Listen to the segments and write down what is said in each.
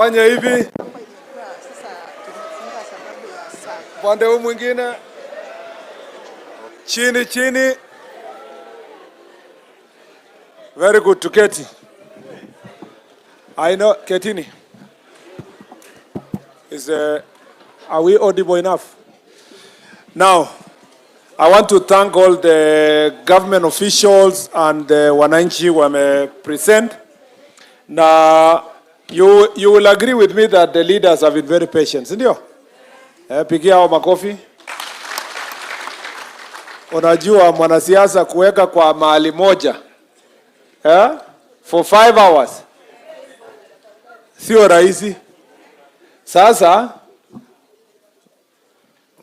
Fanya hivi. Pande huu mwingine. Chini chini. Very good, tuketi. I know, ketini. Are we audible enough? Now, I want to thank all the government officials and the wananchi wame present. Now, you will agree with me that the leaders have been very patient, sindio? Pigia hao makofi. Unajua mwanasiasa kuweka kwa mahali moja for 5 hours sio rahisi. Sasa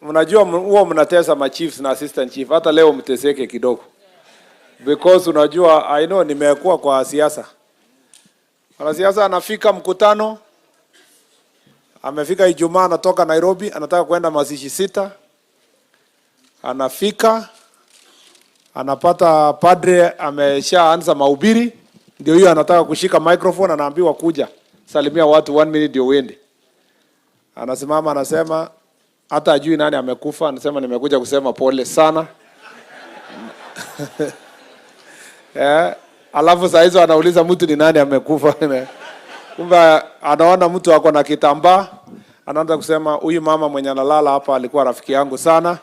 unajua huwa mnatesa ma chiefs na assistant chief, hata leo mteseke kidogo, because unajua I know nimekuwa kwa siasa. Mwanasiasa anafika mkutano, amefika Ijumaa, anatoka Nairobi, anataka kwenda mazishi 6. Anafika, anapata padre ameshaanza mahubiri, ndio hiyo anataka kushika microphone, anaambiwa kuja salimia watu 1 minute ndio uende. Anasimama anasema hata ajui nani amekufa, anasema nimekuja kusema pole sana. Alafu saa hizo anauliza mtu ni nani amekufa. Kumbe anaona mtu ako na kitambaa, anaanza kusema huyu mama mwenye analala hapa alikuwa rafiki yangu sana.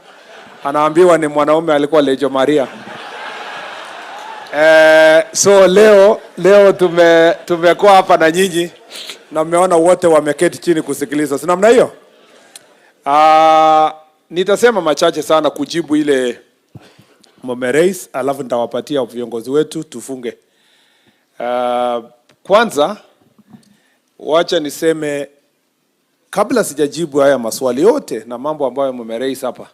Anaambiwa ni mwanaume alikuwa Lejo Maria. So leo tumekuwa hapa na nyinyi na mmeona wote wameketi chini kusikiliza. Si namna hiyo? Nitasema machache sana kujibu ile mmerais, alafu nitawapatia viongozi wetu tufunge. Kwanza wacha niseme kabla sijajibu haya maswali yote na mambo ambayo mmerais hapa,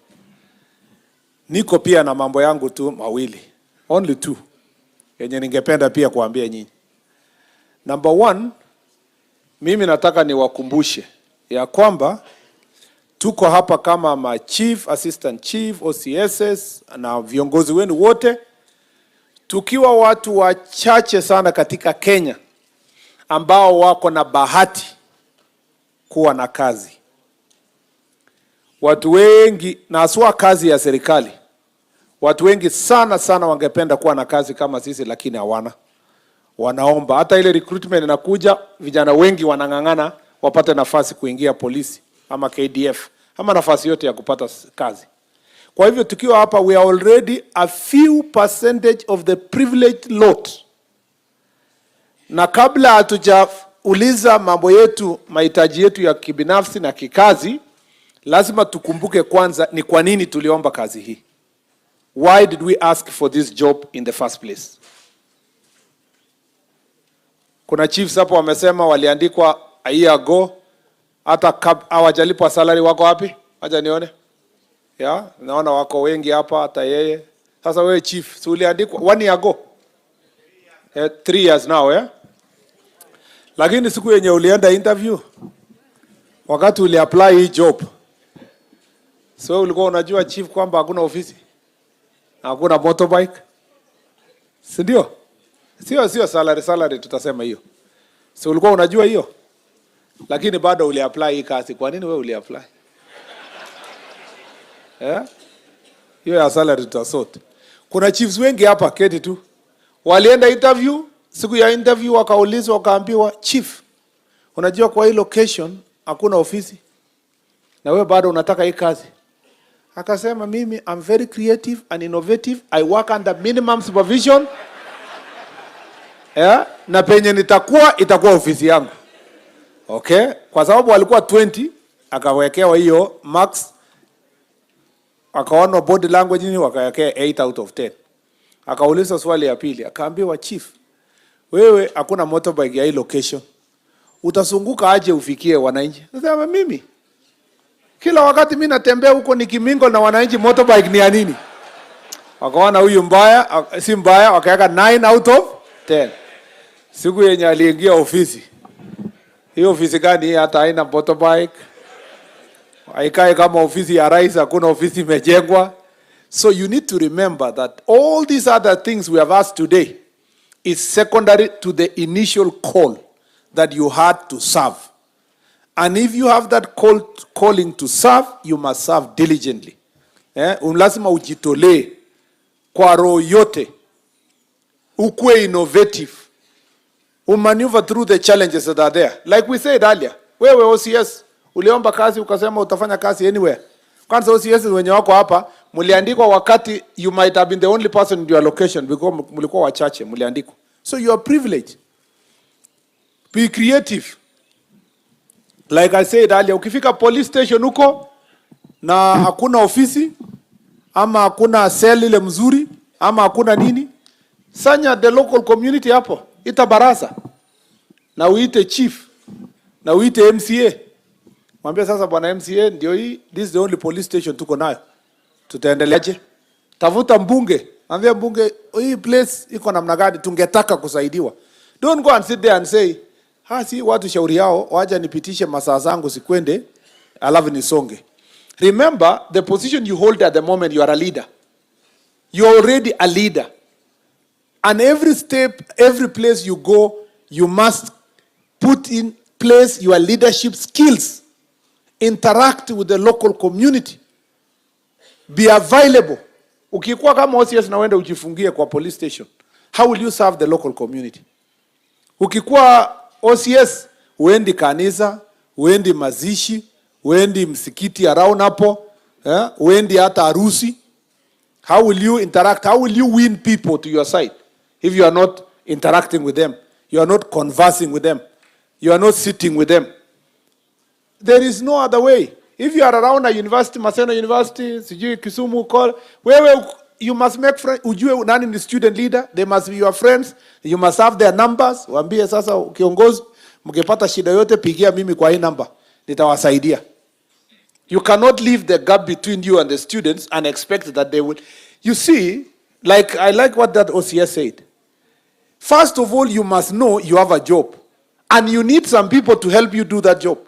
niko pia na mambo yangu tu mawili, only 2, yenye ningependa pia kuambia nyinyi. Number 1, mimi nataka niwakumbushe ya kwamba tuko hapa kama ma chief, assistant chief, OCSs na viongozi wenu wote, tukiwa watu wachache sana katika Kenya ambao wako na bahati kuwa na kazi. Watu wengi, na haswa kazi ya serikali, watu wengi sana wangependa kuwa na kazi kama sisi, lakini hawana. Wanaomba. Hata ile recruitment inakuja, vijana wengi wanang'ang'ana wapate nafasi kuingia polisi ama KDF ama nafasi yote ya kupata kazi. Kwa hivyo tukiwa hapa, we are already a few percentage of the privileged lot. Na kabla hatujauliza mambo yetu, mahitaji yetu ya kibinafsi na kikazi, lazima tukumbuke kwanza ni kwa nini tuliomba kazi hii. Why did we ask for this job in the first place? Kuna chiefs hapo wamesema waliandikwa a year ago, hata hawajalipwa salary. Wako wapi? Acha nione. Naona wako wengi hapa, hata yeye. Sasa wewe chief, si uliandikwa 1 year ago? 3 years now, Lakini siku yenye ulienda interview, wakati uliapply hii job, so ulikuwa unajua chief kwamba hakuna ofisi, hakuna motorbike, si ndio? Sio salary tutasema hiyo. So ulikuwa unajua hiyo, lakini bado uliapply hii kazi. Kwa nini wewe uliapply? Hiyo ya salary tutasort. Kuna chiefs wengi hapa keti tu, walienda interview, siku ya interview wakaulizwa, wakaambiwa chief, unajua kwa hii location hakuna ofisi na wewe bado unataka hii kazi? Akasema mimi I'm very creative and innovative, I work under minimum supervision. Na penye itakuwa ofisi yangu. Okay? Kwa sababu walikuwa 20, akawekewa hiyo max, akaona body language nini, wakawekea 8 out of 10. Akauliza swali ya pili, akaambiwa chief, wewe hakuna motorbike ya hii location, utasunguka aje ufikie wananchi? Nasema mimi kila wakati mimi natembea huko nikimingo na wananchi, motorbike ni ya nini? Wakaona huyu mbaya, si mbaya, wakaweka 9 out of 10. Siku yenye aliingia ofisi, hiyo ofisi gani hata haina motorbike, haikae kama ofisi ya rais, hakuna ofisi imejengwa. So you need to remember that all these other things we have asked today is secondary to the initial call that you had to serve. And if you have that calling to serve, you must serve diligently. Lazima ujitolee kwa roho yote, ukue innovative, maneuver through the challenges that are there. Like we said earlier, wewe OCS uliomba kazi ukasema utafanya kazi anywhere. Kwanza OCS wenye wako hapa mliandikwa wakati you might have been the only person in your location because mlikuwa wachache mliandikwa. So you are privileged. Be creative. Like I said earlier, ukifika police station huko na hakuna ofisi ama hakuna cell ile mzuri ama hakuna nini, sanya the local community hapo, ita baraza na uite chief na uite MCA. Mwambie sasa bwana MCA ndio hii, this is the only police station tuko nayo. Tutaendeleaje? Tafuta mbunge, mwambie mbunge hii place iko namna gani tungetaka kusaidiwa. Don't go and sit there and say, si watu shauri yao, wacha nipitishe masaa zangu sikwende, alafu nisonge. Remember, the position you hold at the moment, you are a leader. You are already a leader. And every step, every place you go, you must put in place your leadership skills. Interact with the local community. Be available. Ukikuwa kama OCS na wende ujifungie kwa police station, how will you serve the local community? Ukikuwa OCS, uendi kanisa, uendi mazishi, uendi msikiti around hapo, uendi hata harusi. How will you interact? How will you win people to your side if you are not interacting with them? You are not conversing with them. You are not sitting with them. There is no other way. If you are around a university, Maseno University, sijui Kisumu, you must make friends. Ujue nani ni student leader. They must be your friends. You must have their numbers. Waambie sasa kiongozi, mkipata shida yote pigia mimi kwa hii number. Nitawasaidia. You cannot leave the gap between you and the students and expect that they will. You see, I like what that OCS said. First of all, you must know you have a job. And you need some people to help you do that job.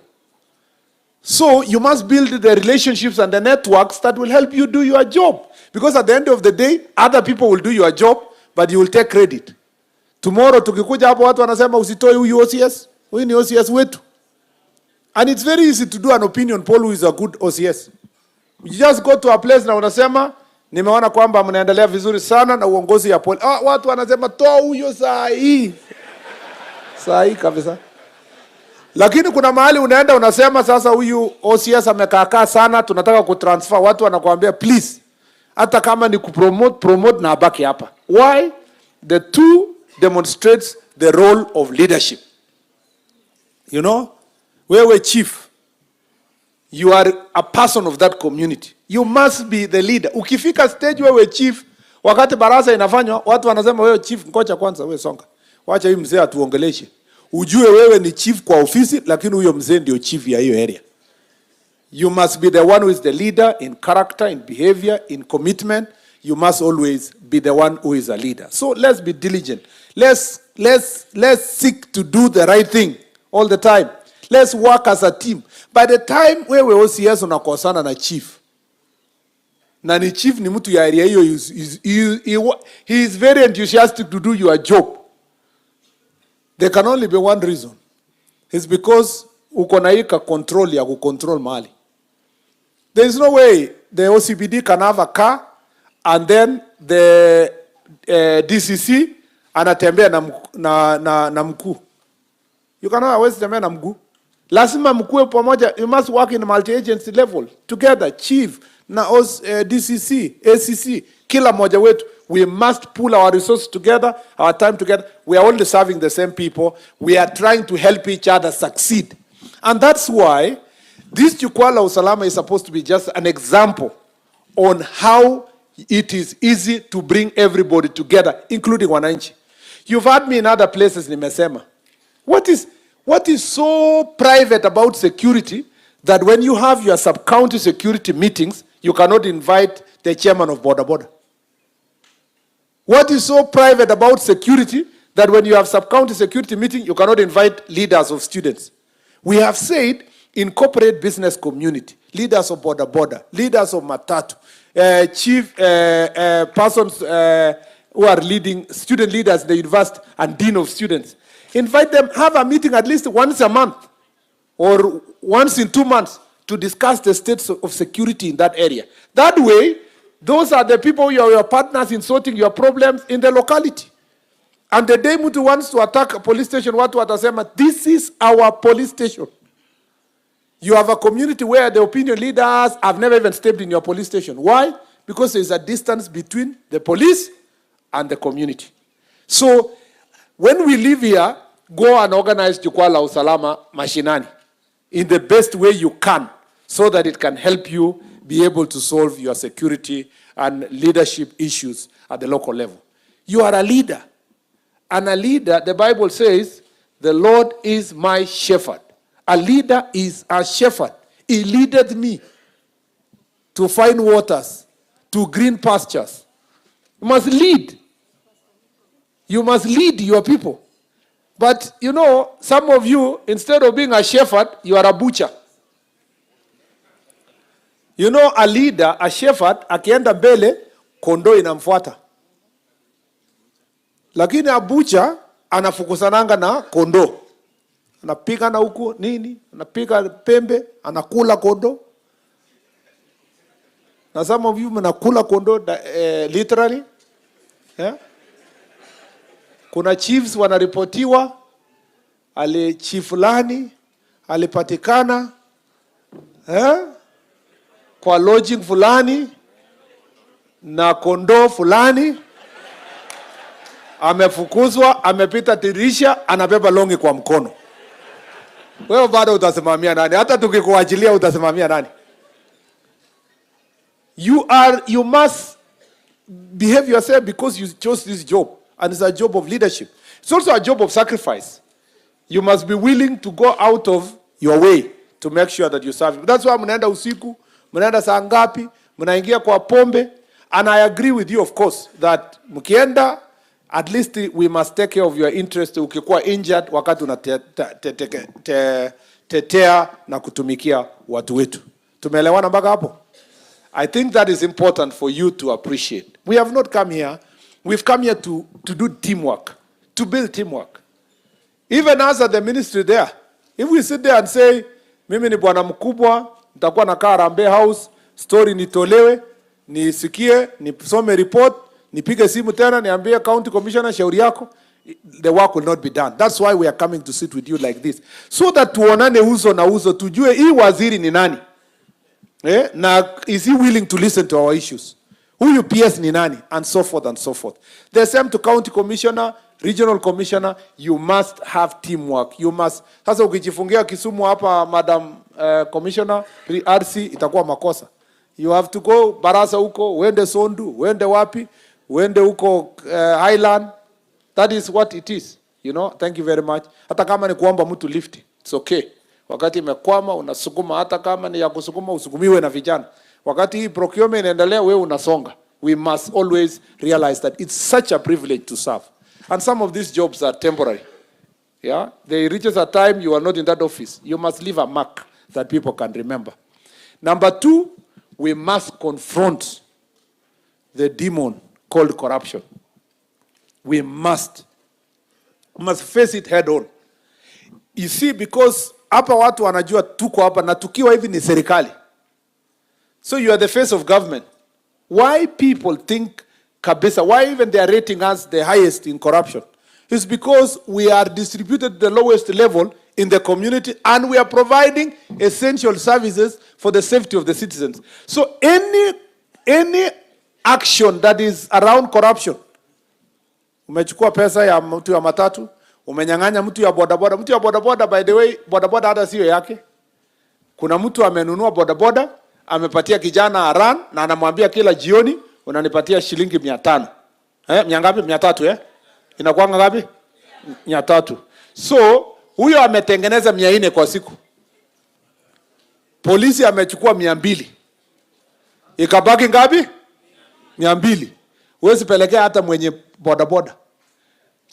So you must build the relationships and the networks that will help you do your job. Because at the end of the day, other people will do your job, but you will take credit. Tomorrow, tukikuja hapo watu wanasema usitoe huyu OCS. Huyu ni OCS wetu. And it's very easy to do an opinion poll who is a good OCS. You just go to a place na unasema, nimeona kwamba mnaendelea vizuri sana na uongozi ya poll. Watu wanasema toa huyo saa hii. Saa hii kabisa. Lakini kuna mahali unaenda unasema sasa huyu OCS amekaakaa sana, tunataka kutransfer. Watu wanakuambia please, hata kama ni promote na abaki hapa. Why? The two demonstrates the role of leadership. You know, wewe chief, you are a person of that community. You must be the leader. Ukifika stage wewe chief, wakati baraza inafanywa, watu wanasema wewe chief, ngoja kwanza wewe songa. Wacha hii mzee atuongeleshe. Ujue wewe ni chief kwa ofisi, lakini huyo mzee ndio chief ya hiyo area. You must be the one who is the leader in character, in behavior, in commitment. You must always be the one who is a leader. So let's be diligent. Let's seek to do the right thing all the time. Let's work as a team. By the time wewe OCS unakosana na chief, na ni chief ni mtu ya area hiyo, he is very enthusiastic to do your job. There can only be one reason. It's because uko na hii control ya kucontrol mali. There is no way the OCBD can have a car and then the DCC anatembea na mkuu. You cannot always tembea na mkuu. Lazima mkuu pamoja. You must work in multi-agency level together. Chief na DCC, ACC, kila moja wetu. We must pull our resources together, our time together. We are only serving the same people. We are trying to help each other succeed. And that's why this Jukwaa la Usalama is supposed to be just an example on how it is easy to bring everybody together, including wananchi. You've heard me in other places, nimesema. What is so private about security that when you have your sub-county security meetings, you cannot invite the chairman of Boda? What is so private about security that when you have sub-county security meeting, you cannot invite leaders of students? We have said incorporate business community, leaders of Boda, leaders of Matatu, chief persons who are leading student leaders in the university and dean of students. Invite them, have a meeting at least once a month. or once in 2 months to discuss the states of security in that area. That way, those are the people who are your partners in sorting your problems in the locality. And the day mtu wants to attack a police station, watu watasema, this is our police station. You have a community where the opinion leaders have never even stepped in your police station. Why? Because there is a distance between the police and the community. So, when we live here, go and organize jukwaa la usalama mashinani in the best way you can, so that it can help you be able to solve your security and leadership issues at the local level. You are a leader. And a leader, the Bible says, the Lord is my shepherd. A leader is a shepherd. He leadeth me to fine waters, to green pastures. You must lead. You must lead your people. But, you know, some of you, instead of being a shepherd, you are a butcher. You know, a leader, a shepherd, akienda mbele, kondoo inamfuata. Lakini a butcher, anafukusananga na kondoo. Anapiga na huku, nini, anapiga pembe, anakula kondoo. Na some of you mnakula kondoo literally. Yeah? Kuna chiefs wanaripotiwa, chief fulani alipatikana kwa lodging fulani na kondoo fulani, amefukuzwa, amepita dirisha, anabeba longi kwa mkono. Wewe bado utasimamia nani? Hata tukikuachilia utasimamia nani? You must behave yourself because you chose this job, and it's a job of leadership. It's also a job of sacrifice. You must be willing to go out of your way to make sure that you serve. That's why mnaenda usiku, mnaenda saa ngapi, mnaingia kwa pombe. And I agree with you, of course, that mkienda, at least we must take care of your interest. Ukikuwa injured, wakati unatetea na kutumikia watu wetu. Tumeelewana mpaka hapo? I think that is important for you to appreciate. We have not come here. We've come here to do teamwork, to build teamwork. Even us at the ministry there, if we sit there and say, mimi ni bwana mkubwa, nitakuwa nakaa Harambee House, story nitolewe, nisikie, nisome report, nipige simu tena, niambie county commissioner shauri yako, the work will not be done. That's why we are coming to sit with you like this. So that tuonane uso na uso, tujue hii waziri ni nani. Na is he willing to listen to our issues? Huyu PS ni nani? And so forth and so forth. The same to county commissioner, regional commissioner. You must have teamwork. You must. Sasa ukijifungia Kisumu hapa, madam commissioner, RC, itakuwa makosa. You have to go Barasa huko, uende Sondu, uende wapi, uende huko Highland. That is what it is. You know, thank you very much. Hata kama ni kuomba mtu lift, it's okay. Wakati imekwama unasukuma, hata kama ni ya kusukuma usukumiwe na vijana. Wakati hii procurement inaendelea, wewe unasonga. We must always realize that it's such a privilege to serve. And some of these jobs are temporary. Yeah? There reaches a time you are not in that office. You must leave a mark that people can remember. Number 2, we must confront the demon called corruption. We must face it head on. You see, because hapa watu wanajua tuko hapa na tukiwa hivi ni serikali. So you are the face of government. Why people think kabisa, why even they are rating us the highest in corruption? It's because we are distributed the lowest level in the community and we are providing essential services for the safety of the citizens. So any action that is around corruption, umechukua pesa ya mtu ya matatu, umenyang'anya mtu ya bodaboda. Mtu ya bodaboda, by the way, bodaboda hata sio yake. Kuna mtu amenunua bodaboda, amepatia kijana run na anamwambia kila jioni unanipatia shilingi 500. Miangapi? 300 Inakuwa ngapi? 300. So, huyo ametengeneza 400 kwa siku. Polisi amechukua 200. Ikabaki ngapi? 200. Huwezi pelekea hata mwenye bodaboda.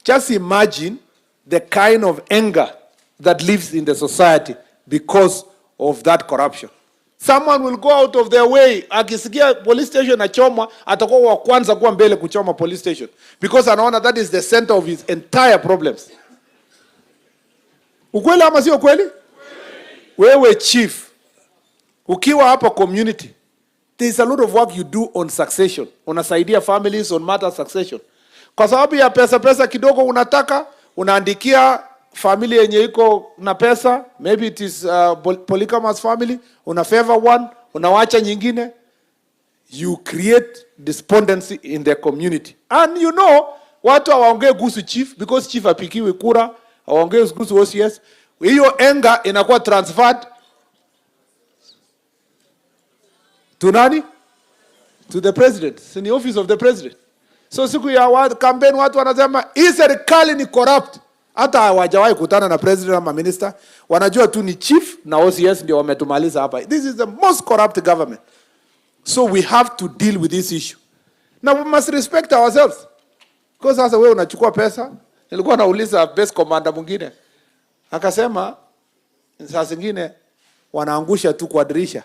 Just imagine the kind of anger that lives in the society because of that corruption. Someone will go out of their way. Akisikia police station achomwa, atakuwa wa kwanza kuwa mbele kuchoma police station. Because anaona that is the center of his entire problems. Ukweli ama sio kweli? Wewe chief, ukiwa hapa community, there is a lot of work you do on succession. Unasaidia families on matter succession. Kwa sababu ya pesa kidogo unataka, unaandikia family yenye iko na pesa, maybe it is polygamous family, una favor one, unawacha nyingine. You create despondency in the community. And you know, watu hawaongee kuhusu chief because chief apikiwe kura, hawaongee kuhusu OCS. Hiyo enga inakuwa transferred to nani? To the president. It's in the office of the president. So siku ya campaign watu wanasema hii serikali ni corrupt. Hata hawajawahi kutana na president ama minister, wanajua tu ni chief na OCS ndio wametumaliza hapa. This is the most corrupt government. So we have to deal with this issue. Now we must respect ourselves. Because sasa wewe unachukua pesa, nilikuwa nauliza base commander mwingine. Akasema saa zingine wanaangusha tu kwa dirisha.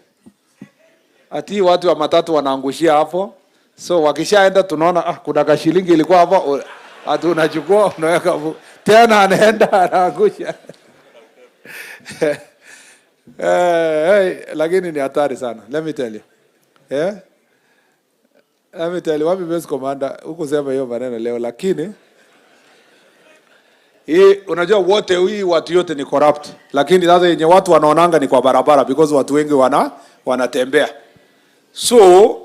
Ati watu wa matatu wanaangushia hapo. So wakishaenda tunaona kuna kashilingi ilikuwa hapo, ati unachukua unaweka tena anaenda anaangusha. Lakini ni hatari sana. Let me tell you. Yeah? Let me tell you, wapi base commander, hukusema hiyo maneno leo, lakini hii unajua wote hii watu yote ni corrupt, lakini sasa yenye watu wanaonanga ni kwa barabara because watu wengi wanatembea. So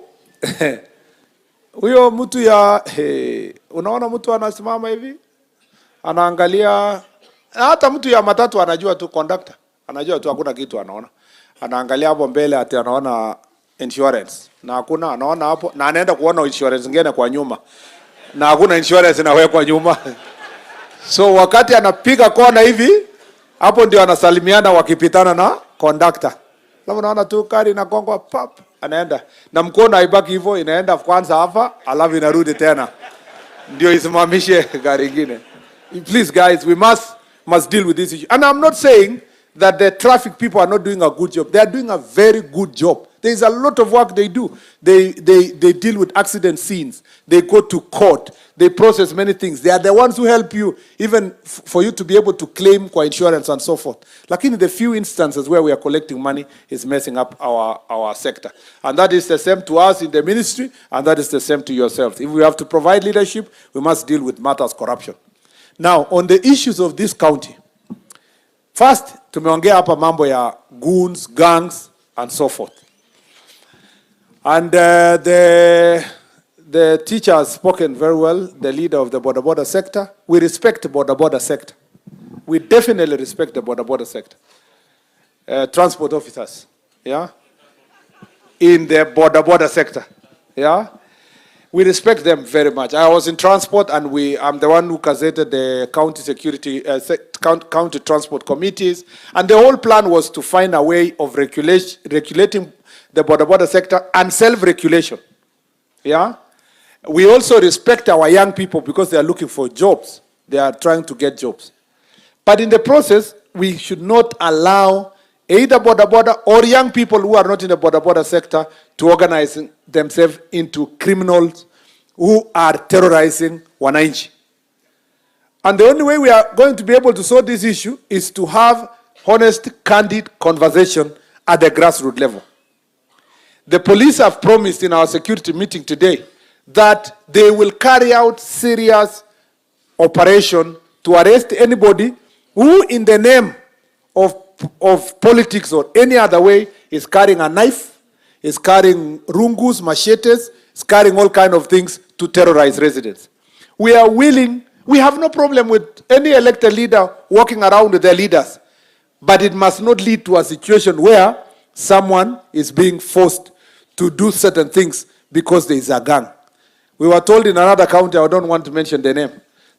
huyo mtu ya unaona mtu anasimama hivi anaangalia, hata mtu ya matatu anajua tu conductor, anajua tu hakuna kitu anaona. Anaangalia hapo mbele ati anaona insurance na hakuna, anaona hapo na anaenda kuona insurance nyingine kwa nyuma na hakuna insurance inawekwa nyuma. So wakati anapiga kona hivi hapo ndio anasalimiana wakipitana na conductor. Labda unaona tu kari na gongo pap anaenda na mkono haibaki hivyo, inaenda kwanza hapa alafu inarudi tena ndio isimamishe gari nyingine. Please guys, we must deal with this issue. And I'm not saying that the traffic people are not doing a good job. They are doing a very good job. There is a lot of work they do. They deal with accident scenes. They go to court. They process many things. They are the ones who help you, even for you to be able to claim for insurance and so forth. Like in the few instances where we are collecting money is messing up our sector. And that is the same to us in the ministry, and that is the same to yourselves. If we have to provide leadership, we must deal with matters corruption. Now, on the issues of this county, first, tumeongea hapa mambo ya goons, gangs, and so forth. And the teacher has spoken very well, the leader of the border sector. We respect the border sector. We definitely respect the border sector. Transport officers, yeah, in the border sector, yeah. We respect them very much. I was in transport, and I'm the one who gazetted the county security, county transport committees, and the whole plan was to find a way of regulating the border sector and self-regulation. Yeah, we also respect our young people because they are looking for jobs. They are trying to get jobs, but in the process, we should not allow either border or young people who are not in the border sector to organize themselves into criminals who are terrorizing wananchi. And the only way we are going to be able to solve this issue is to have honest, candid conversation at the grassroots level. The police have promised in our security meeting today that they will carry out serious operation to arrest anybody who, in the name of politics or any other way, is carrying a knife, is carrying rungus, machetes, is carrying all kind of things to terrorize residents. We are willing, we have no problem with any elected leader walking around with their leaders, but it must not lead to a situation where someone is being forced to do certain things because there is a gang. We were told in another county, I don't want to mention the name,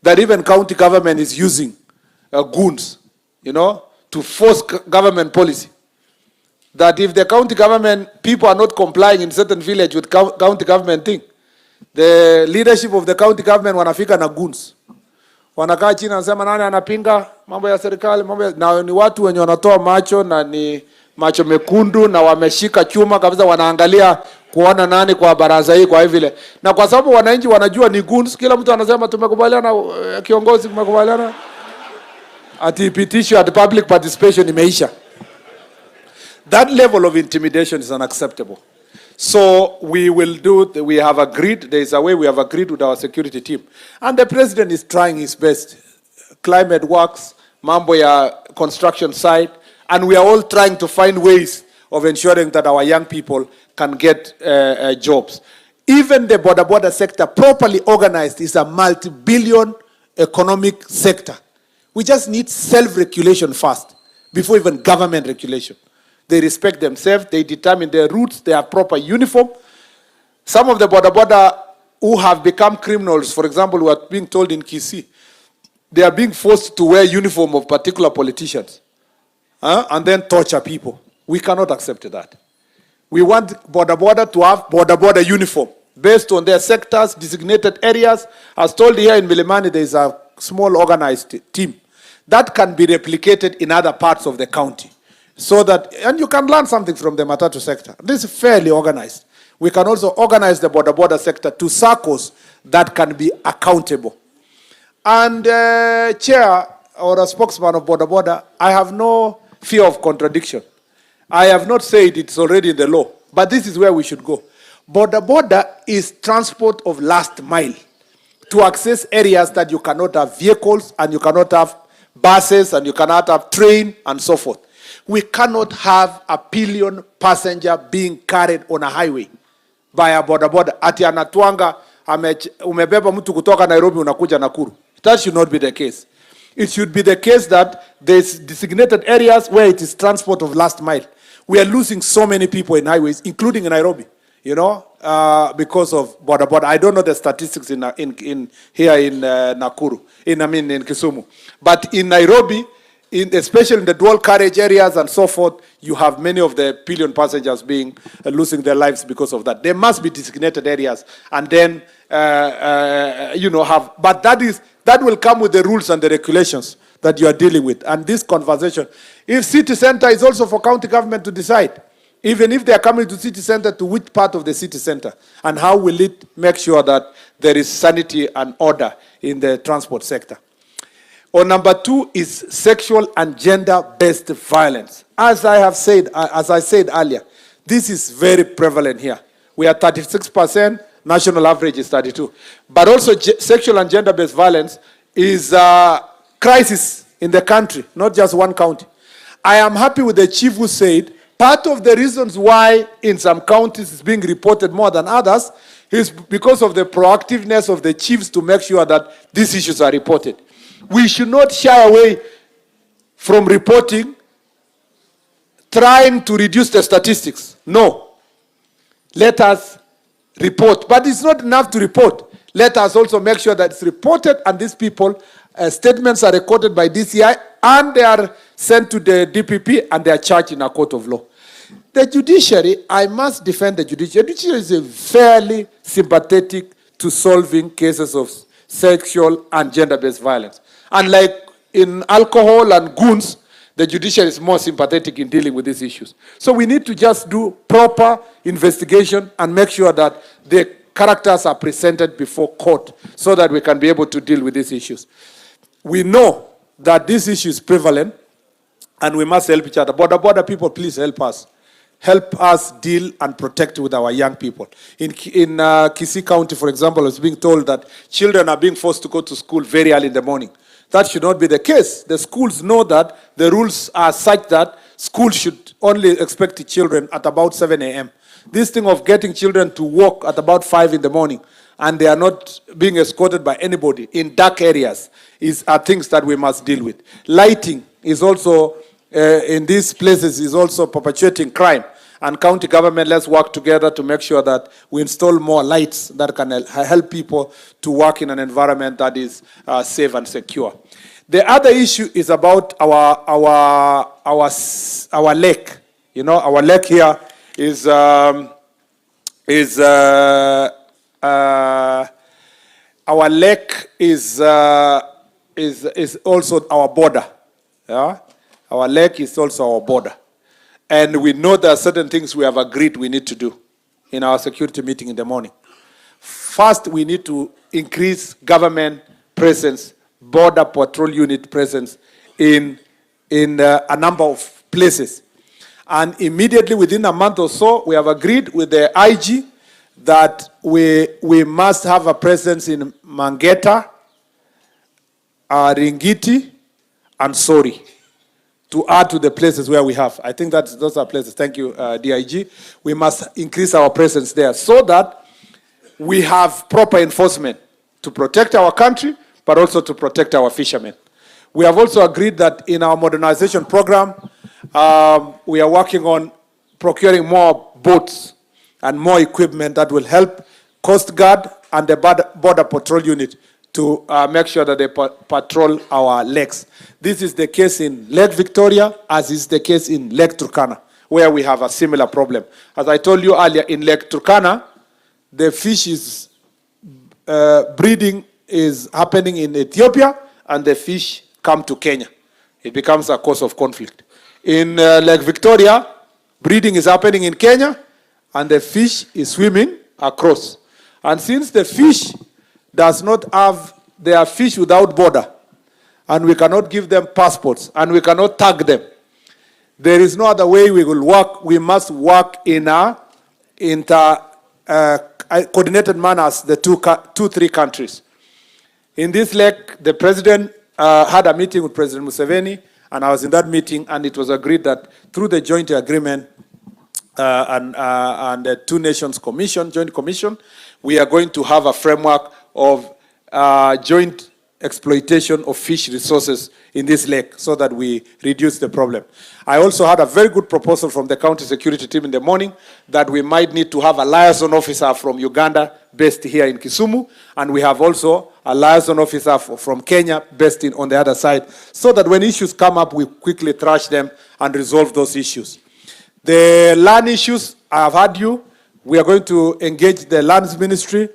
that even county government is using goons, you know, to force government policy. That if the county government people are not complying in certain village with county government thing, the leadership of the county government wanafika na goons. Wanakaa chini wanasema nani anapinga mambo ya serikali, na ni watu wenye wanatoa macho na ni macho mekundu na wameshika chuma kabisa, wanaangalia kuona nani kwa baraza hii kwa vile. Na kwa sababu wananchi wanajua ni goons, kila mtu anasema tumekubaliana, kiongozi tumekubaliana, ati petition at public participation imeisha. That level of intimidation is unacceptable. So we have agreed, there is a way we have agreed with our security team. And the president is trying his best. Climate works, mambo ya construction site, and we are all trying to find ways of ensuring that our young people can get jobs. Even the border sector, properly organized, is a multi-billion economic sector. We just need self-regulation first, before even government regulation. They respect themselves, they determine their routes, they have proper uniform. Some of the border who have become criminals, for example, who are being told in Kisii, they are being forced to wear uniform of particular politicians and then torture people. We cannot accept that. We want border to have border uniform based on their sectors, designated areas. As told here in Milimani, there is a small organized team that can be replicated in other parts of the county. So that, and you can learn something from the Matatu sector. This is fairly organized. We can also organize the border sector to circles that can be accountable. And chair or a spokesman of border, I have no fear of contradiction. I have not said it's already in the law, but this is where we should go. Border is transport of last mile to access areas that you cannot have vehicles and you cannot have buses and you cannot have train and so forth. We cannot have a pillion passenger being carried on a highway by a border. Ati anatuanga umebeba mtu kutoka Nairobi unakuja Nakuru. That should not be the case. It should be the case that there's designated areas where it is transport of last mile. We are losing so many people in highways, including in Nairobi, you know, because of border. I don't know the statistics in here in Nakuru, in Kisumu, but in Nairobi, especially in the dual carriage areas and so forth, you have many of the pillion passengers being losing their lives because of that. There must be designated areas, and then but that will come with the rules and the regulations that you are dealing with. And this conversation, if city center is also for county government to decide, even if they are coming to city center, to which part of the city center, and how will it make sure that there is sanity and order in the transport sector. Or number two is sexual and gender-based violence. As I said earlier, this is very prevalent here. We are 36%, national average is 32%. But also sexual and gender-based violence is a crisis in the country, not just one county. I am happy with the chief who said part of the reasons why in some counties it's being reported more than others is because of the proactiveness of the chiefs to make sure that these issues are reported. We should not shy away from reporting, trying to reduce the statistics. No. Let us report. But it's not enough to report. Let us also make sure that it's reported and these people, statements are recorded by DCI and they are sent to the DPP and they are charged in a court of law. The judiciary, I must defend the judiciary. The judiciary is fairly sympathetic to solving cases of sexual and gender-based violence. Unlike in alcohol and goons, the judiciary is more sympathetic in dealing with these issues. So we need to just do proper investigation and make sure that the characters are presented before court so that we can be able to deal with these issues. We know that this issue is prevalent and we must help each other. Border people, please help us. Help us deal and protect with our young people. In Kisii County, for example, it's being told that children are being forced to go to school very early in the morning. That should not be the case. The schools know that the rules are such that schools should only expect the children at about 7 a.m. This thing of getting children to walk at about 5 in the morning and they are not being escorted by anybody in dark areas are things that we must deal with. Lighting is also, in these places, is also perpetuating crime. And county government, let's work together to make sure that we install more lights that can help people to work in an environment that is safe and secure. The other issue is about our lake. You know, our lake here is our lake is also our border. Yeah, our lake is also our border. And we know there are certain things we have agreed we need to do in our security meeting in the morning. First, we need to increase government presence, border patrol unit presence in a number of places. And immediately within a month or so, we have agreed with the IG that we must have a presence in Mangeta, Ringiti, and Sori to add to the places where we have. I think those are places. Thank you, DIG. We must increase our presence there so that we have proper enforcement to protect our country, but also to protect our fishermen. We have also agreed that in our modernization program, we are working on procuring more boats and more equipment that will help Coast Guard and the Border Patrol Unit to make sure that they patrol our lakes. This is the case in Lake Victoria, as is the case in Lake Turkana, where we have a similar problem. As I told you earlier, in Lake Turkana, the fish is breeding is happening in Ethiopia, and the fish come to Kenya. It becomes a cause of conflict. In Lake Victoria, breeding is happening in Kenya, and the fish is swimming across. And since the fish does not have, they are fish without border, and we cannot give them passports, and we cannot tag them, there is no other way we will work. We must work in a coordinated manner as the three countries. In this lake, the president had a meeting with President Museveni, and I was in that meeting, and it was agreed that through the joint agreement and the Two Nations Commission, Joint Commission, we are going to have a framework of joint exploitation of fish resources in this lake so that we reduce the problem. I also had a very good proposal from the county security team in the morning that we might need to have a liaison officer from Uganda based here in Kisumu, and we have also a liaison officer from Kenya based on the other side, so that when issues come up, we quickly trash them and resolve those issues. The land issues, I have heard you. We are going to engage the lands ministry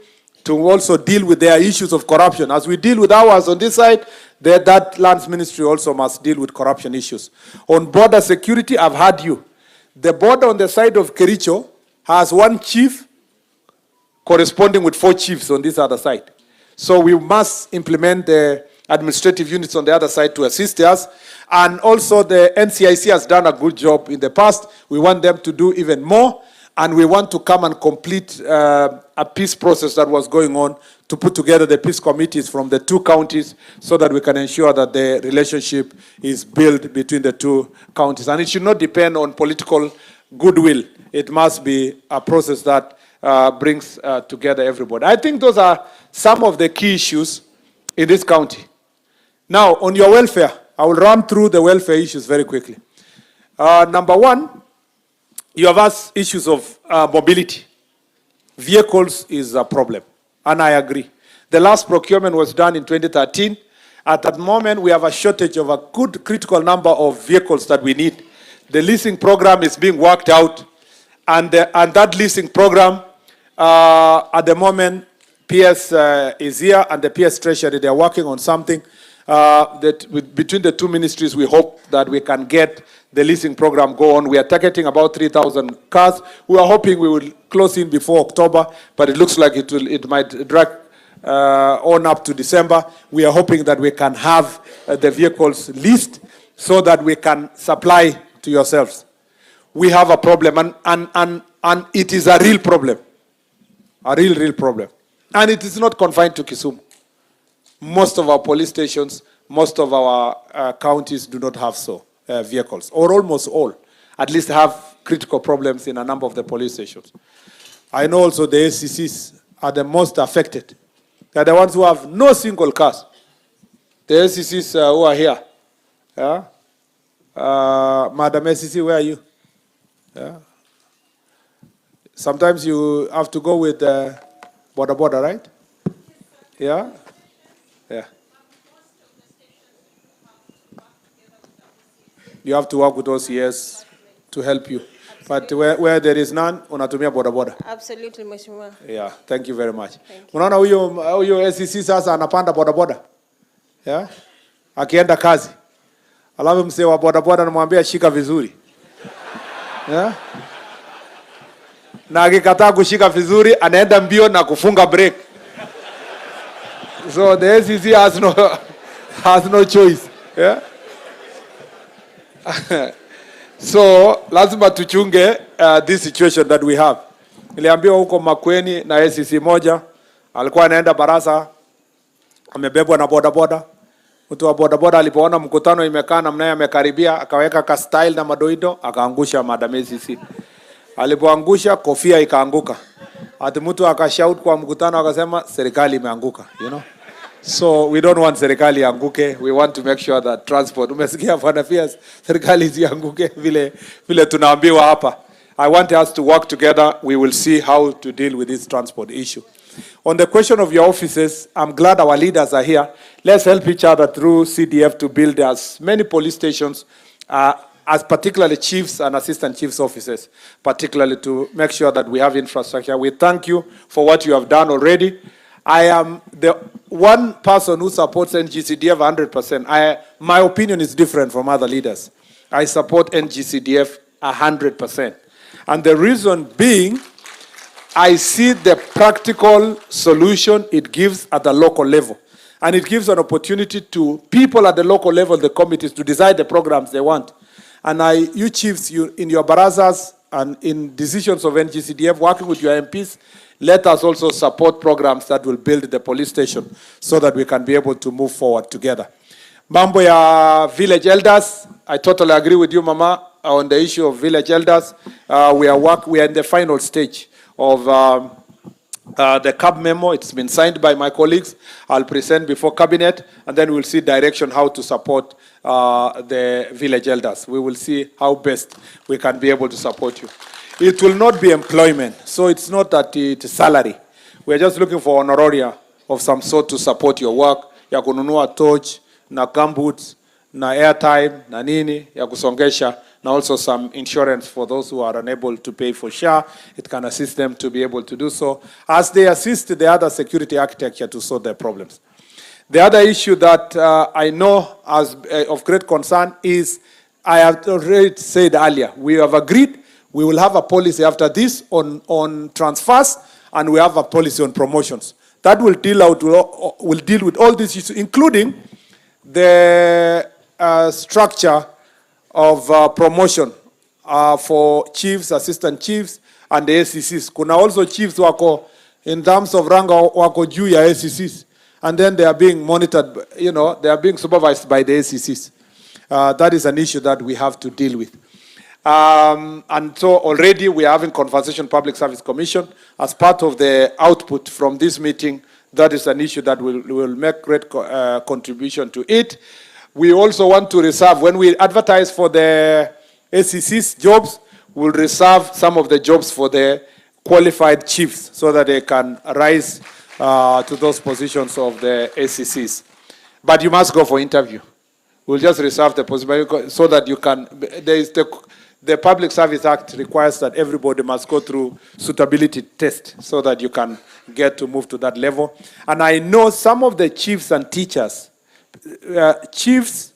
to also deal with their issues of corruption. As we deal with ours on this side, that lands ministry also must deal with corruption issues. On border security, I've heard you. The border on the side of Kericho has one chief corresponding with 4 chiefs on this other side. So we must implement the administrative units on the other side to assist us. And also the NCIC has done a good job in the past. We want them to do even more. And we want to come and complete a peace process that was going on to put together the peace committees from the 2 counties so that we can ensure that the relationship is built between the 2 counties. And it should not depend on political goodwill. It must be a process that brings together everybody. I think those are some of the key issues in this county. Now, on your welfare, I will run through the welfare issues very quickly. Number 1, you have asked issues of mobility. Vehicles is a problem, and I agree. The last procurement was done in 2013. At that moment, we have a shortage of a good critical number of vehicles that we need. The leasing program is being worked out, and that leasing program, at the moment, PS is here, and the PS Treasury, they are working on something between the 2 ministries. We hope that we can get the leasing program go on. We are targeting about 3,000 cars. We are hoping we will close in before October, but it looks like it might drag on up to December. We are hoping that we can have the vehicles leased so that we can supply to yourselves. We have a problem, and it is a real problem, a real problem. And it is not confined to Kisumu. Most of our police stations, most of our counties do not have vehicles, or almost all, at least have critical problems in a number of the police stations. I know also the SCCs are the most affected. They are the ones who have no single cars. The SCCs who are here. Yeah? Madam SCC, where are you? Yeah? Sometimes you have to go with border, right? Yeah? Yeah. You have to work with OCS to help you. But where there is none, unatumia boda. Absolutely, Mheshimiwa. Yeah, thank you very much. Unaona huyo SCC sasa anapanda boda. Yeah? Akienda kazi. Alafu msee wa boda anamwambia shika vizuri. Yeah? Na akikataa kushika vizuri anaenda mbio na kufunga break. So the SCC has no choice. Yeah? So lazima tuchunge this situation that we have. Niliambiwa huko Makwiny na ACC moja alikuwa anaenda baraza, amebebwa na bodaboda. Mtu wa bodaboda alipoona mkutano imekaa namna yeye amekaribia, akaweka ka style na madoido, akaangusha madam ACC. Alipoangusha kofia ikaanguka. Ati mtu akashout kwa mkutano akasema serikali imeanguka, you know. So we don't want serikali ianguke. We want to make sure that transport. Umesikia bwana Fias, serikali isianguke vile tunaambiwa hapa. I want us to work together. We will see how to deal with this transport issue. On the question of your offices, I'm glad our leaders are here. Let's help each other through CDF to build as many police stations, as particularly chiefs and assistant chiefs offices, particularly to make sure that we have infrastructure. We thank you for what you have done already. I am the one person who supports NGCDF 100%. My opinion is different from other leaders. I support NGCDF 100%. And the reason being, I see the practical solution it gives at the local level. And it gives an opportunity to people at the local level, the committees, to decide the programs they want. And you chiefs, in your barazas and in decisions of NGCDF, working with your MPs, let us also support programs that will build the police station so that we can be able to move forward together. Mambo ya village elders, I totally agree with you, Mama, on the issue of village elders. We are in the final stage of the CAB memo. It's been signed by my colleagues. I'll present before cabinet, and then we'll see direction how to support the village elders. We will see how best we can be able to support you. It will not be employment, so it's not that it's salary. We're just looking for honoraria of some sort to support your work. Ya kununua torch, na gumboots, na airtime, na nini, ya kusongesha, and also some insurance for those who are unable to pay for SHA. It can assist them to be able to do so, as they assist the other security architecture to solve their problems. The other issue that I know as of great concern is, I have already said earlier, we have agreed we will have a policy after this on transfers, and we have a policy on promotions. That will deal with all these issues, including the structure of promotion for chiefs, assistant chiefs, and the ACCs. Kuna also chiefs wako in terms of rank wako juu ya ACCs, and then they are being monitored, you know, they are being supervised by the ACCs. That is an issue that we have to deal with. And so already we are having Conversation Public Service Commission as part of the output from this meeting. That is an issue that will make great contribution to it. We also want to reserve, when we advertise for the ACC's jobs, we'll reserve some of the jobs for the qualified chiefs so that they can rise to those positions of the ACCs. But you must go for interview. We'll just reserve the possibility so that you can, there is the Public Service Act requires that everybody must go through suitability test so that you can get to move to that level. And I know some of the chiefs and teachers, chiefs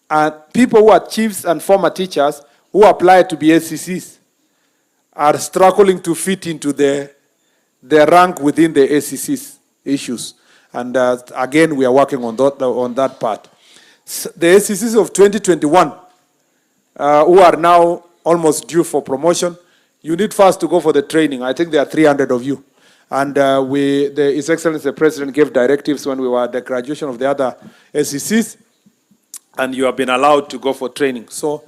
and people who are chiefs and former teachers who apply to be ACCs are struggling to fit into the rank within the ACCs issues. And again, we are working on that part. The ACCs of 2021, who are now almost due for promotion, you need first to go for the training. I think there are 300 of you. And His Excellency the President gave directives when we were at the graduation of the other ACCs, and you have been allowed to go for training. So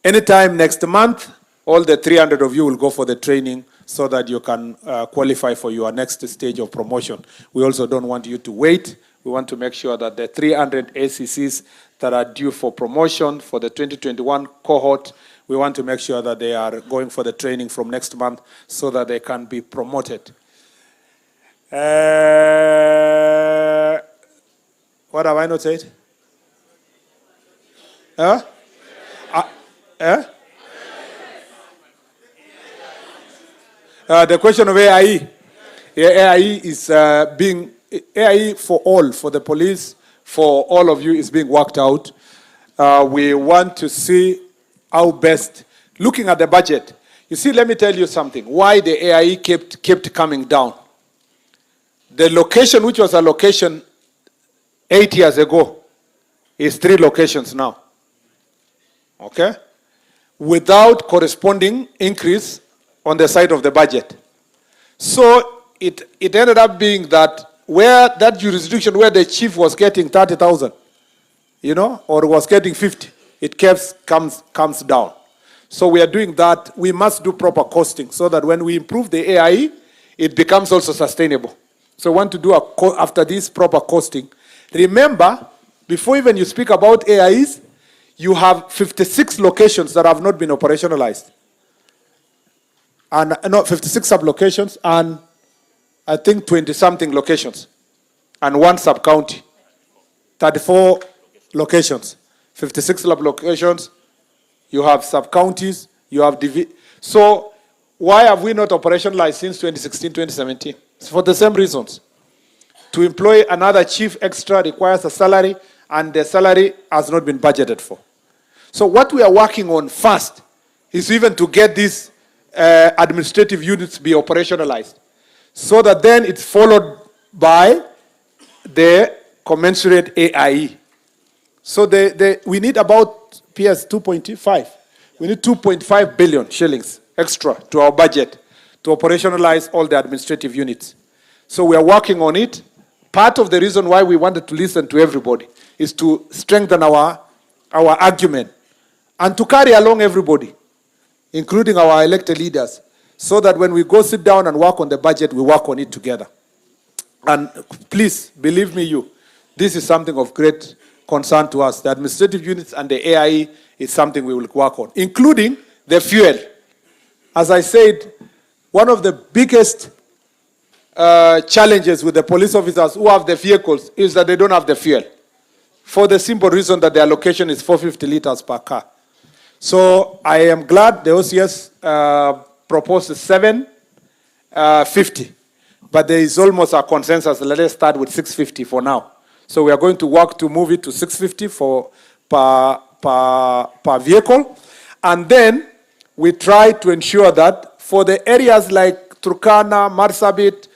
anytime next month, all the 300 of you will go for the training so that you can qualify for your next stage of promotion. We also don't want you to wait. We want to make sure that the 300 ACCs that are due for promotion for the 2021 cohort, we want to make sure that they are going for the training from next month so that they can be promoted. What have I not said? The question of AIE. AIE is being, AIE for all, for the police, for all of you is being worked out. We want to see how best, looking at the budget. You see, let me tell you something, why the AIE kept coming down. The location, which was a location 8 years ago, is 3 locations now. Okay? without corresponding increase on the side of the budget. So it ended up being that where that jurisdiction where the chief was getting 30,000, or was getting 50, it comes down. So we are doing that. We must do proper costing so that when we improve the AIE, it becomes also sustainable. So we want to do after this proper costing. Remember, before even you speak about AIEs, you have 56 locations that have not been operationalized. And not 56 sub-locations, and I think 20-something locations. And one sub-county. 34 locations. 56 sub-locations. You have sub-counties. You have So why have we not operationalized since 2016, 2017? It's for the same reasons. To employ another chief extra requires a salary, and the salary has not been budgeted for. So what we are working on first is even to get these administrative units be operationalized, so that then it's followed by the commensurate AIE. So we need about PS 2.5. We need 2.5 billion shillings extra to our budget to operationalize all the administrative units. So we are working on it. Part of the reason why we wanted to listen to everybody is to strengthen our argument and to carry along everybody, including our elected leaders, so that when we go sit down and work on the budget, we work on it together. And please, believe me, this is something of great concern to us. The administrative units and the AIE is something we will work on, including the fuel. As I said, one of the biggest challenges with the police officers who have the vehicles is that they don't have the fuel, for the simple reason that their allocation is 450 liters per car. So I am glad the OCS proposed 750, but there is almost a consensus. Let us start with 650 for now. So we are going to work to move it to 650 per vehicle, and then we try to ensure that for the areas like Turkana, Marsabit,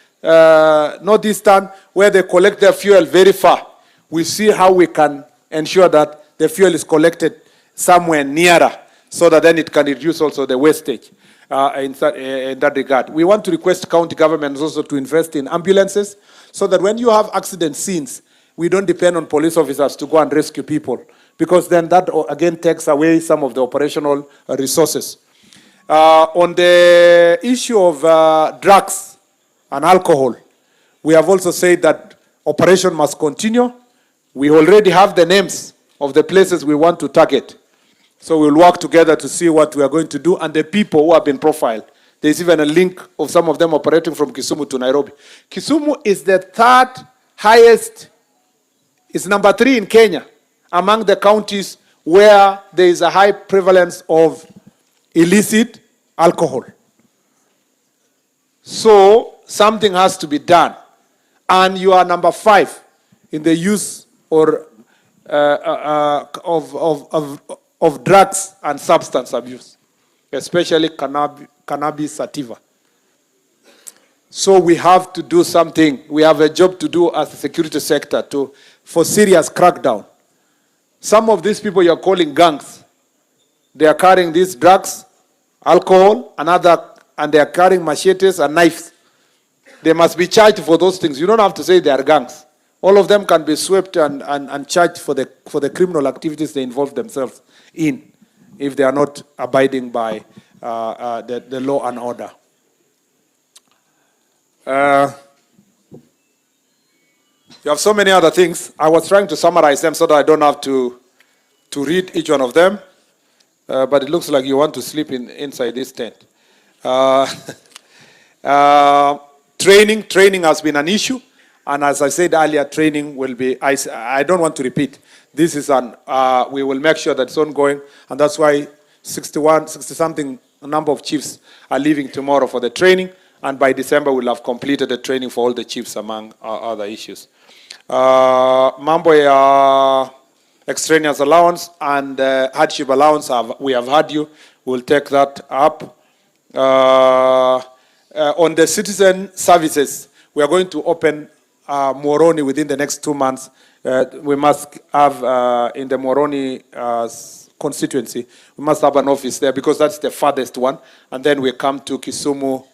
Northeastern, where they collect their fuel very far, we see how we can ensure that the fuel is collected somewhere nearer, so that then it can reduce also the wastage in that regard. We want to request county governments also to invest in ambulances, so that when you have accident scenes, we don't depend on police officers to go and rescue people, because then that again takes away some of the operational resources. On the issue of drugs and alcohol, we have also said that operation must continue. We already have the names of the places we want to target. So we'll work together to see what we are going to do, and the people who have been profiled. There's even a link of some of them operating from Kisumu to Nairobi. Kisumu is the third highest, it's number 3 in Kenya among the counties where there is a high prevalence of illicit alcohol. So something has to be done. And you are number 5 in the use or of drugs and substance abuse, especially cannabis sativa. So we have to do something. We have a job to do as the security sector for serious crackdown. Some of these people you're calling gangs, they are carrying these drugs, alcohol, and they are carrying machetes and knives. They must be charged for those things. You don't have to say they are gangs. All of them can be swept and charged for the criminal activities they involve themselves in, if they are not abiding by the law and order. You have so many other things. I was trying to summarize them so that I don't have to read each one of them. But it looks like you want to sleep inside this tent. Training has been an issue. And as I said earlier, training will be, I don't want to repeat. This is we will make sure that it's ongoing. And that's why 60-something number of chiefs are leaving tomorrow for the training. And by December, we'll have completed the training for all the chiefs, among other issues. Mambo ya extraneous allowance and hardship allowance, we have had you. We'll take that up. On the citizen services, we are going to open Moroni within the next 2 months. We must have in the Moroni constituency, we must have an office there because that's the farthest one. And then we come to Kisumu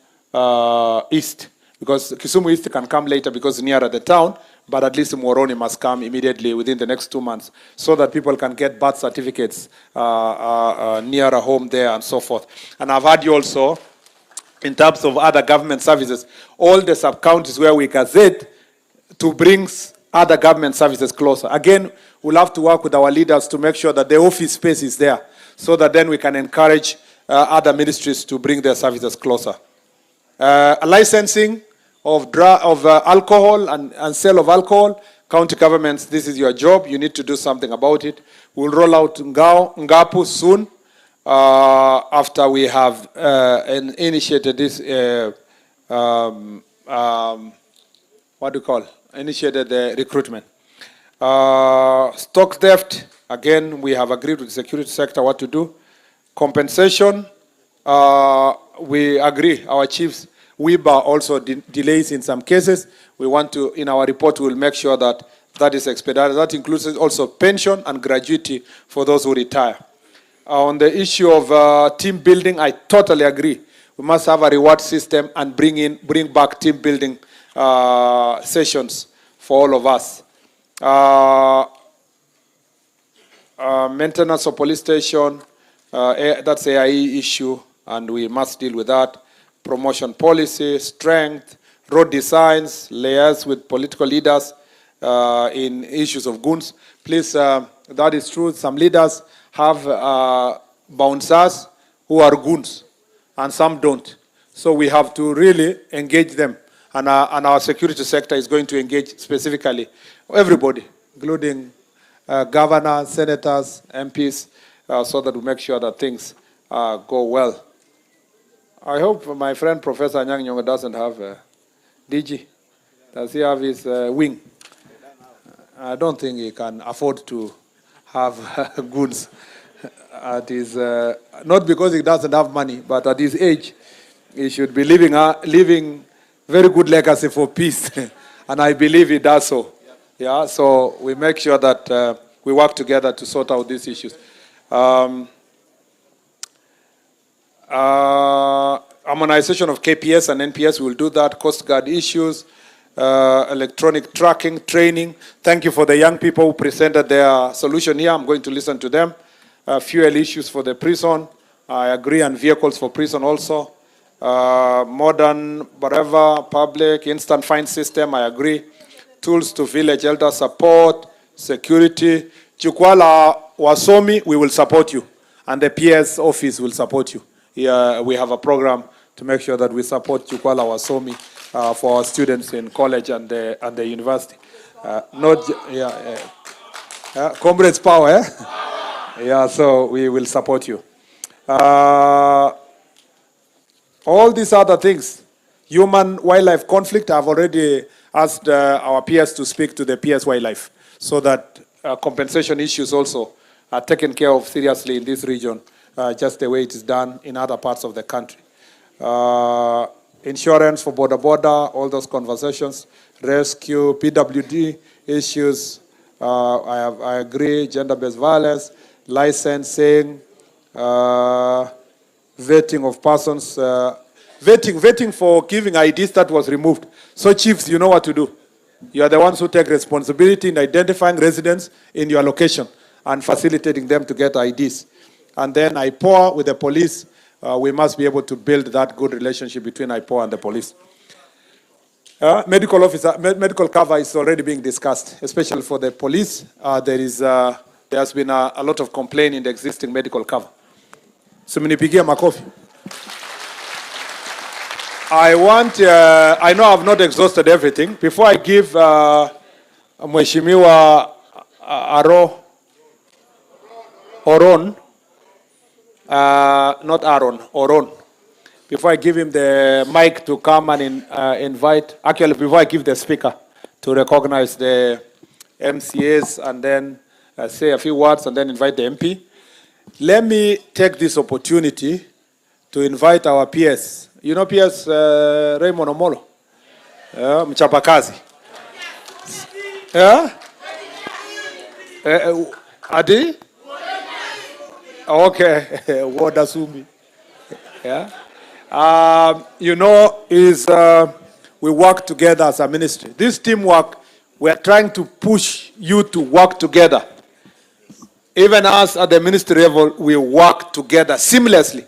East, because Kisumu East can come later because nearer the town, but at least Moroni must come immediately within the next 2 months so that people can get birth certificates nearer home there and so forth. And I've heard you also, in terms of other government services, all the sub-counties where we gazette to bring other government services closer. Again, we'll have to work with our leaders to make sure that the office space is there so that then we can encourage other ministries to bring their services closer. Licensing of alcohol and sale of alcohol, county governments, this is your job. You need to do something about it. We'll roll out Ngapu soon after we have initiated this, what do you call? Initiated the recruitment. Stock theft, again, we have agreed with the security sector what to do. Compensation, we agree, our chiefs, WIBA also delays in some cases. We want to, in our report, we'll make sure that that is expedited. That includes also pension and gratuity for those who retire. On the issue of team building, I totally agree. We must have a reward system and bring back team building sessions for all of us. Maintenance of police station, that's an AIE issue, and we must deal with that. Promotion policy, strength, road designs, layers with political leaders in issues of goons. Please, that is true. Some leaders have bouncers who are goons, and some don't. So we have to really engage them. And our security sector is going to engage specifically everybody, including governors, senators, MPs, so that we make sure that things go well. I hope my friend Professor Anyang' Nyong'o doesn't have a DG. Does he have his wing? I don't think he can afford to have goods at his, not because he doesn't have money, but at his age, he should be living very good legacy for peace. And I believe he does so. Yeah, so we make sure that we work together to sort out these issues. Harmonization of KPS and NPS, we'll do that. Coast Guard issues, electronic tracking, training. Thank you for the young people who presented their solution here. I'm going to listen to them. Fuel issues for the prison. I agree, and vehicles for prison also. Modern, whatever, public, instant fine system, I agree. Tools to village elder support, security. Jukwala Wasomi, we will support you. And the PS office will support you. Here we have a program to make sure that we support Jukwala Wasomi for our students in college and the university. Comrades power, eh? Yeah, so we will support you. All these other things, human-wildlife conflict, I've already asked our peers to speak to the PS wildlife so that compensation issues also are taken care of seriously in this region, just the way it is done in other parts of the country. Insurance for border, all those conversations, rescue, PWD issues, I agree, gender-based violence, licensing, vetting of persons, vetting for giving IDs that was removed. So chiefs, you know what to do. You are the ones who take responsibility in identifying residents in your location and facilitating them to get IDs. And then IPOA with the police, we must be able to build that good relationship between IPOA and the police. Medical cover is already being discussed, especially for the police. There has been a lot of complaint in the existing medical cover. So mnipigia makofi. I know I've not exhausted everything. Before I give Mheshimiwa Oron, not Aaron, Oron. Before I give him the mic to come and invite, actually before I give the speaker to recognize the MCAs and then say a few words and then invite the MP, let me take this opportunity to invite our PS. You know PS Raymond Omolo? Mchapakazi. Yeah? Adi? Okay, what assume? Yeah. You know, we work together as a ministry. This teamwork, we are trying to push you to work together. Even us at the ministry level, we work together seamlessly.